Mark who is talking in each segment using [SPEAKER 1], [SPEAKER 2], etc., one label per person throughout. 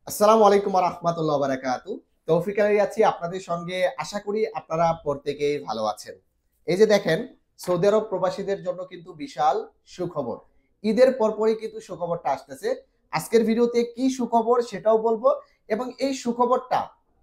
[SPEAKER 1] আসসালামু আলাইকুম ওয়া রাহমাতুল্লাহি ওয়া বারাকাতুহু। তৌফিক আলী আছি আপনাদের সঙ্গে। আশা করি আপনারা প্রত্যেকেই ভালো আছেন। এই যে দেখেন, সৌদি আরব প্রবাসীদের জন্য কিন্তু বিশাল সুখবর। ঈদের পরপরই কিন্তু সুখবরটা আসতেছে। আজকের ভিডিওতে কি সুখবর সেটাও বলবো এবং এই সুখবরটা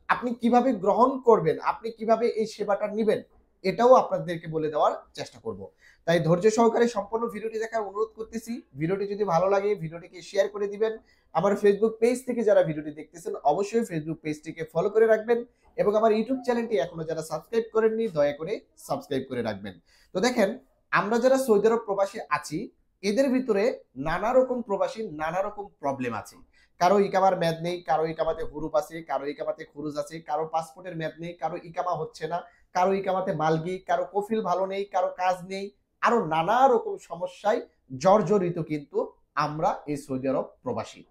[SPEAKER 1] আপনি কিভাবে গ্রহণ করবেন, আপনি কিভাবে এই সেবাটা নিবেন, এটাও আপনাদেরকে বলে দেওয়ার চেষ্টা করব। তাই ধৈর্য সহকারে সম্পূর্ণ ভিডিওটি দেখার অনুরোধ করতেছি। ভিডিওটি যদি ভালো লাগে ভিডিওটিকে শেয়ার করে দিবেন। আমার ফেসবুক পেজ থেকে যারা ভিডিওটি দেখতেছেন অবশ্যই ফেসবুক পেজটিকে ফলো করে রাখবেন এবং আমার ইউটিউব চ্যানেলটি এখনো যারা সাবস্ক্রাইব করেননি দয়া করে সাবস্ক্রাইব করে রাখবেন। তো দেখেন, আমরা যারা সৌদি আরব প্রবাসী আছি এদের ভিতরে নানা রকম প্রবাসী নানা রকম প্রবলেম আছে। কারো ইকামার মেয়াদ নেই, কারো ইকামাতে হুরুপ আছে, কারো ইকামাতে খুরুজ আছে, কারো পাসপোর্টের মেয়াদ নেই, কারো ইকামা হচ্ছে না, কারো ইকামাতে মালগি, কারো কফিল ভালো নেই, কারো কাজ নেই, আরো নানা রকম সমস্যায় জর্জরিত কিন্তু আমরা এই সৌদি আরব প্রবাসী।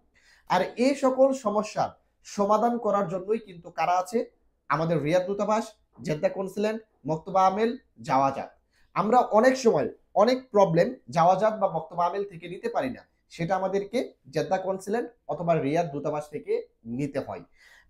[SPEAKER 1] আর এই সকল সমস্যার সমাধান করার জন্যই কিন্তু কারা আছে? আমাদের রিয়াদ দূতাবাস, জেদ্দা কনসুলেট, মক্তবা আমেল, জাওয়াজাত। আমরা অনেক সময় অনেক প্রবলেম জাওয়াজাত বা মক্তবা আমেল থেকে নিতে পারি না, সেটা আমাদেরকে জেদ্দা কনসুলেট অথবা রিয়াদ দূতাবাস থেকে নিতে হয়।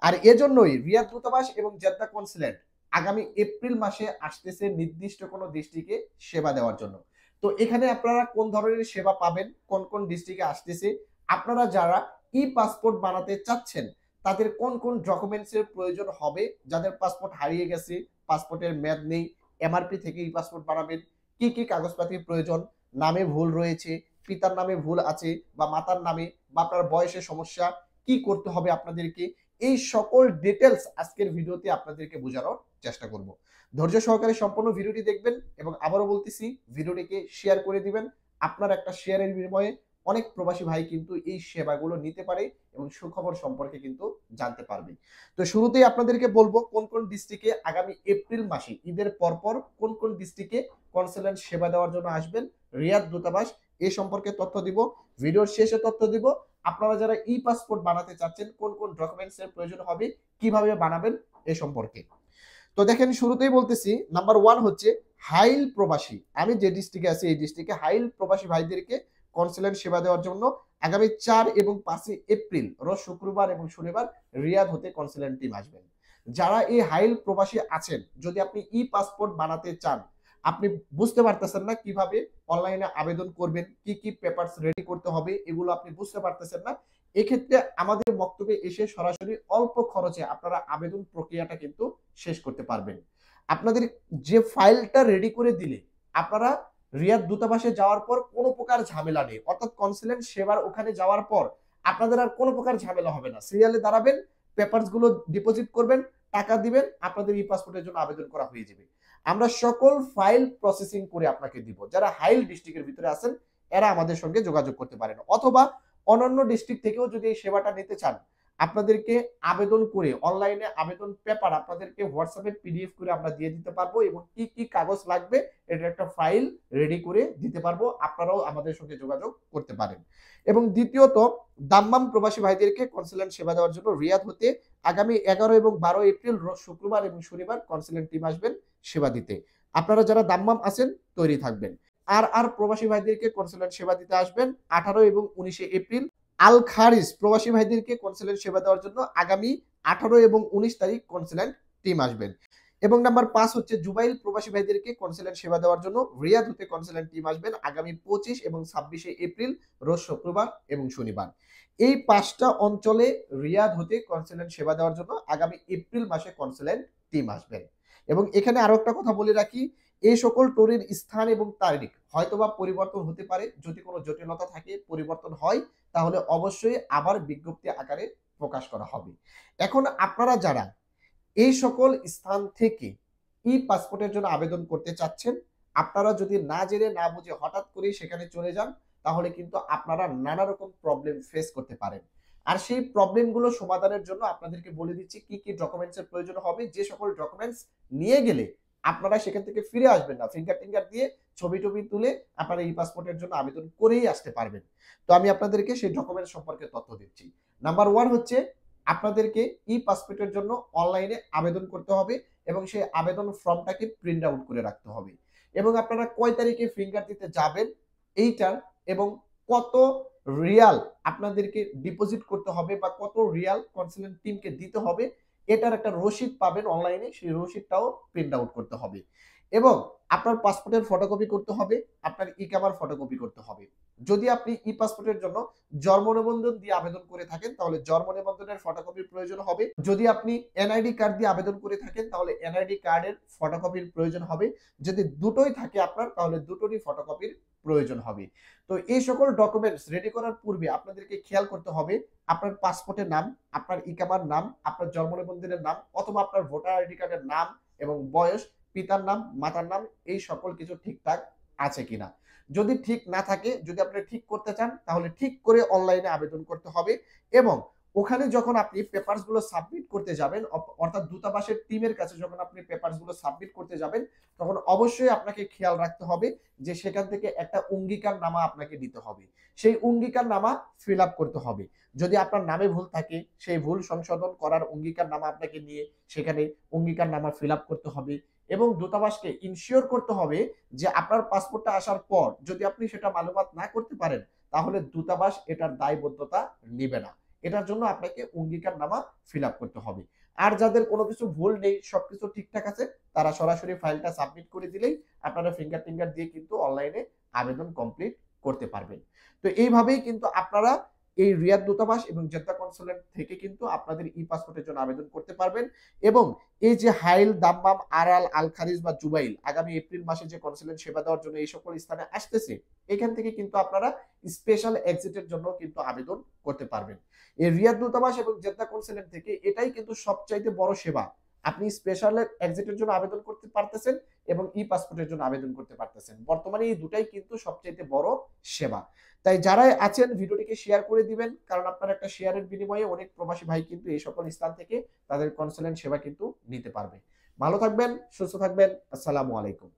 [SPEAKER 1] আর এজন্যই রিয়াদ দূতাবাস এবং জেদ্দা কনসুলেট আগামী এপ্রিল মাসে আসতেছে নির্দিষ্ট কোনো ডিস্ট্রিক্টে সেবা দেওয়ার জন্য। তো এখানে আপনারা কোন ধরনের সেবা পাবেন, কোন কোন ডিস্ট্রিক্টে আসতেছে, আপনারা যারা ই পাসপোর্ট বানাতে চাচ্ছেন তাদের কোন কোন ডকুমেন্টস এর প্রয়োজন হবে, যাদের পাসপোর্ট হারিয়ে গেছে, পাসপোর্টের মেয়াদ নেই, এমআরপি থেকে ই পাসপোর্ট বানাবেন, কি কি কাগজপাতির প্রয়োজন, নামে ভুল রয়েছে, পিতার নামে ভুল আছে বা মাতার নামে, বা আপনার বয়সের সমস্যা, কি করতে হবে আপনাদেরকে, এই সকল ডিটেলস আজকের ভিডিওতে আপনাদেরকে বোঝানোর চেষ্টা করব। ধৈর্য সহকারে সম্পূর্ণ ভিডিওটি দেখবেন এবং আবারও বলতেছি ভিডিওটিকে শেয়ার করে দিবেন। আপনার একটা শেয়ারের বিনিময়ে অনেক প্রবাসী ভাই কিন্তু এই সেবাগুলো নিতে পারে এবং সুখবর সম্পর্কে কিন্তু জানতে পারবে। তো শুরুতেই আপনাদেরকে বলবো কোন কোন ডিস্ট্রিক্টে আগামী এপ্রিল মাসে ঈদের পরপর কোন কোন ডিস্ট্রিক্টে কনসুলেট সেবা দেওয়ার জন্য আসবেন রিয়াদ দূতাবাস, এ সম্পর্কে তথ্য দিব। ভিডিওর শেষে তথ্য দিব আপনারা যারা ই পাসপোর্ট বানাতে চাচ্ছেন কোন কোন ডকুমেন্টস এর প্রয়োজন হবে, কিভাবে বানাবেন এ সম্পর্কে। তো দেখেন, শুরুতেই বলতেছি নাম্বার 1 হচ্ছে হাইল প্রবাসী। আমি যে ডিস্ট্রিক্টে আছি এই ডিস্ট্রিক্টে হাইল প্রবাসী ভাইদেরকে কনসুলেট সেবা দেওয়ার জন্য আগামী 4 এবং 5 এপ্রিল রোজ শুক্রবার এবং শনিবার রিয়াদ হতে কনসুলেট টিম আসবেন। যারা এই হাইল প্রবাসী আছেন, যদি আপনি ই পাসপোর্ট বানাতে চান, আপনি বুঝতে পারতেছেন না কিভাবে অনলাইনে আবেদন করবেন, কি কি পেপারস রেডি করতে হবে, এগুলো আপনি বুঝতে পারতেছেন না, এক্ষেত্রে আমাদের বক্তব্যে এসে সরাসরি অল্প খরচে আপনারা আবেদন প্রক্রিয়াটা কিন্তু শেষ করতে পারবেন। আপনাদের যে ফাইলটা রেডি করে দিলে আপনারা রিয়াদ দূতাবাসে যাওয়ার পর কোনো প্রকার ঝামেলা নেই, অর্থাৎ কনসুলেট সেবার ওখানে যাওয়ার পর আপনাদের আর কোনো প্রকার ঝামেলা হবে না। সিরিয়ালে দাঁড়াবেন, পেপারস গুলো ডিপোজিট করবেন, টাকা দিবেন, আপনাদের ই পাসপোর্টের জন্য আবেদন করা হয়ে যাবে। আমরা সকল ফাইল প্রসেসিং করে আপনাকে দিব। যারা হাইল ডিস্ট্রিক্টের ভিতরে আছেন এরা আমাদের সঙ্গে যোগাযোগ করতে পারেন, অথবা অন্যান্য ডিস্ট্রিক্ট থেকেও যদি এই সেবাটা নিতে চান আপনাদেরকে আবেদন করে অনলাইনে আবেদন পেপার আপনাদেরকে হোয়াটসঅ্যাপে পিডিএফ করে আমরা দিয়ে দিতে পারবো এবং কি কি কাগজ লাগবে এটা একটা ফাইল রেডি করে দিতে পারবো, আপনারাও আমাদের সঙ্গে যোগাযোগ করতে পারেন। এবং দ্বিতীয়ত, দাম্মাম প্রবাসী ভাইদেরকে কনসুলেট সেবা দেওয়ার জন্য রিয়াদ হতে আগামী 11 এবং 12 এপ্রিল রোজ শুক্রবার এবং শনিবার কনসুলেট টিম আসবেন সেবা দিতে। আপনারা যারা দাম্মাম আছেন তৈরি থাকবেন। আর প্রবাসী ভাইদেরকে কনসুলেট সেবা দিতে আসবেন 18 এবং 19 এপ্রিল। আল খারিজ প্রবাসী ভাইদেরকে কনসুলেট সেবা দেওয়ার জন্য আগামী 18 এবং 19 তারিখ কনসুলেট টিম আসবেন। এবং নাম্বার 5 হচ্ছে জুবাইল প্রবাসী ভাইদেরকে কনসুলেট সেবা দেওয়ার জন্য রিয়াদ হতে কনসুলেট টিম আসবেন আগামী 25 এবং 26 এপ্রিল রোজ শুক্রবার এবং শনিবার। এই 5টা অঞ্চলে রিয়াদ হতে কনসুলেট সেবা দেওয়ার জন্য আগামী এপ্রিল মাসে কনসুলেট টিম আসবেন। এবং এখানে আরো একটা কথা বলে রাখি, এই সকল টোরের স্থান এবং তারিখ হয়তোবা পরিবর্তন হতে পারে, যদি কোনো জটিলতা থাকে পরিবর্তন হয় তাহলে অবশ্যই আবার বিজ্ঞপ্তি আকারে প্রকাশ করা হবে। এখন আপনারা যারা এই সকল স্থান থেকে ই পাসপোর্টের জন্য আবেদন করতে চাচ্ছেন, আপনারা যদি না জেনে না বুঝে হঠাৎ করে সেখানে চলে যান তাহলে কিন্তু আপনারা নানা রকম প্রবলেম ফেস করতে পারেন। আর সেই প্রবলেমগুলো সমাধানের জন্য আপনাদেরকে বলে দিচ্ছি কি কি ডকুমেন্টসের প্রয়োজন হবে, যে সকল ডকুমেন্টস নিয়ে গেলে আপনারা সেখান থেকে ফিরে আসবেন না, ফিঙ্গার টিঙ্গার দিয়ে ছবি টবি তুলে আপনারা ই পাসপোর্টের জন্য আবেদন করেই আসতে পারবেন। তো আমি আপনাদেরকে সেই ডকুমেন্ট সম্পর্কে তথ্য দিচ্ছি। নাম্বার 1 হচ্ছে আপনাদেরকে ই পাসপোর্টের জন্য অনলাইনে আবেদন করতে হবে এবং সেই আবেদন ফর্মটাকে প্রিন্ট আউট করে রাখতে হবে। এবং আপনারা কয় তারিখে ফিঙ্গার দিতে যাবেন এইটার এবং কত রিয়াল আপনাদেরকে ডিপোজিট করতে হবে বা কত রিয়াল কনসালটেন্ট টিমকে দিতে হবে, এটার একটা রসিদ পাবেন অনলাইনে, সেই রসিদটাও প্রিন্ট আউট করতে হবে। এবং আপনার পাসপোর্টের ফটোকপি করতে হবে, আপনার ইকামার ফটোকপি করতে হবে। যদি আপনি ই পাসপোর্টের জন্য জন্ম নিবন্ধন দিয়ে আবেদন করে থাকেন তাহলে জন্ম নিবন্ধনের ফটোকপির প্রয়োজন হবে। যদি আপনি এনআইডি কার্ড দিয়ে আবেদন করে থাকেন তাহলে এনআইডি কার্ডের ফটোকপির প্রয়োজন হবে। যদি দুটোই থাকে আপনার তাহলে দুটোরই ফটোকপির প্রয়োজন হবে। তো এই সকল ডকুমেন্টস রেডি করার পূর্বে আপনাদেরকে খেয়াল করতে হবে আপনার পাসপোর্টের নাম, আপনার ইকামার নাম, আপনার জন্ম নিবন্ধনের নাম অথবা আপনার ভোটার আইডি কার্ডের নাম এবং বয়স, পিতার নাম, মাতার নাম, এই সকল কিছু ঠিকঠাক আছে কিনা। যদি ঠিক না থাকে, যদি আপনি ঠিক করতে চান তাহলে ঠিক করে অনলাইনে আবেদন করতে হবে। এবং ওখানে যখন আপনি পেপারস গুলো সাবমিট করতে যাবেন, অর্থাৎ দূতাবাসের টিমের কাছে যখন আপনি পেপারস গুলো সাবমিট করতে যাবেন, তখন অবশ্যই আপনাকে খেয়াল রাখতে হবে যে সেখান থেকে একটা অঙ্গীকারনামা আপনাকে দিতে হবে। সেই অঙ্গীকারনামা ফিল আপ করতে হবে। যদি আপনার নামে ভুল থাকে সেই ভুল সংশোধন করার অঙ্গীকারনামা আপনাকে নিয়ে সেখানে অঙ্গীকারনামা ফিল আপ করতে হবে। এবং দূতাবাসকে ইনশিওর করতে হবে যে আপনার পাসপোর্টটা আসার পর যদি আপনি সেটা মালুমাত না করতে পারেন তাহলে দূতাবাস এটার দায়বদ্ধতা নেবে না। এটার জন্য আপনাকে অঙ্গীকারনামা ফিল আপ করতে হবে। আর যাদের কোনো কিছু ভুল নেই, সবকিছু ঠিকঠাক আছে, তারা সরাসরি ফাইলটা সাবমিট করে দিলেই আপনারা ফিঙ্গার টিঙ্গার দিয়ে কিন্তু অনলাইনে আবেদন কমপ্লিট করতে পারবেন। তো এইভাবেই কিন্তু আপনারা এই রিয়াদ দূতাবাস এবং জেদ্দা কনসুলেট থেকে কিন্তু আপনাদের ই পাসপোর্টের জন্য আবেদন করতে পারবেন। এবং এই যে হাইল, দাম্মাম, আরাল, আল খারিজ বা জুবাইল আগামী এপ্রিল মাসে যে কনসুলেট সেবা দেওয়ার জন্য এই সকল স্থানে আসতেছে, এখান থেকে কিন্তু আপনারা স্পেশাল এক্সিটের জন্য কিন্তু আবেদন করতে পারবেন। এই রিয়াদ দূতাবাস এবং জেদ্দা কনসুলেট থেকে এটাই কিন্তু সবচাইতে বড় সেবা। আপনি স্পেশাল এক্সিটের জন্য আবেদন করতে পারতেছেন এবং ই পাসপোর্টের জন্য আবেদন করতে পারতেছেন। বর্তমানে এই দুটাই কিন্তু সবচাইতে বড় সেবা। তাই যারাই আছেন ভিডিওটিকে শেয়ার করে দিবেন, কারণ আপনার একটা শেয়ারের বিনিময়ে অনেক প্রবাসী ভাই কিন্তু এই সকল স্থান থেকে তাদের কনসালটেন্ট সেবা কিন্তু নিতে পারবে। ভালো থাকবেন, সুস্থ থাকবেন। আসসালামু আলাইকুম।